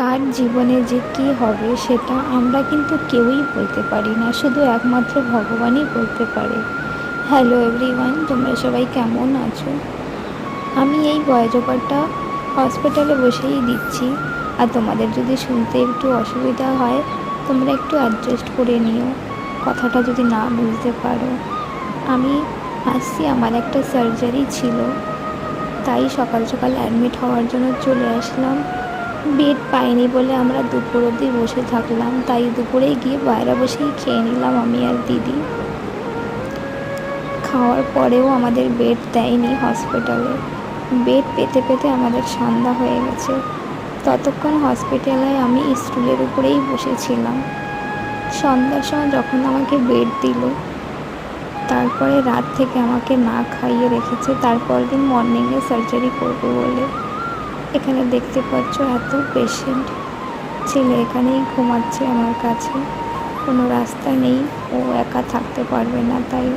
কার জীবনে যে কী হবে সেটা আমরা কিন্তু কেউই বলতে পারি না, শুধু একমাত্র ভগবানই বলতে পারে। হ্যালো এভরিওয়ান, তোমরা সবাই কেমন আছো? আমি এই ভয়েস ওভারটা হসপিটালে বসেই দিচ্ছি, আর তোমাদের যদি শুনতে একটু অসুবিধা হয় তোমরা একটু অ্যাডজাস্ট করে নিও, কথাটা যদি না বুঝতে পারো। আমি আসছি, আমার একটা সার্জারি ছিল, তাই সকাল সকাল অ্যাডমিট হওয়ার জন্য চলে আসলাম। বেড পাইনি বলে আমরা দুপুর অবধি বসে থাকলাম, তাই দুপুরে গিয়ে বাইরে বসেই খেয়ে নিলাম আমি আর দিদি। খাওয়ার পরেও আমাদের বেড দেয়নি হসপিটালে। বেড পেতে পেতে আমাদের সন্ধ্যা হয়ে গেছে। ততক্ষণ হসপিটালে আমি স্টুলের উপরেই বসেছিলাম। সন্ধ্যার সময় যখন আমাকে বেড দিল, তারপরে রাত থেকে আমাকে না খাইয়ে রেখেছে, তারপর দিন মর্নিংয়ে সার্জারি করবে বলে। এখানে দেখতে পাচ্ছ এত পেশেন্ট। ছেলে এখানেই ঘুমাচ্ছে আমার কাছে, কোনো রাস্তা নেই, ও একা থাকতে পারবে না, তাই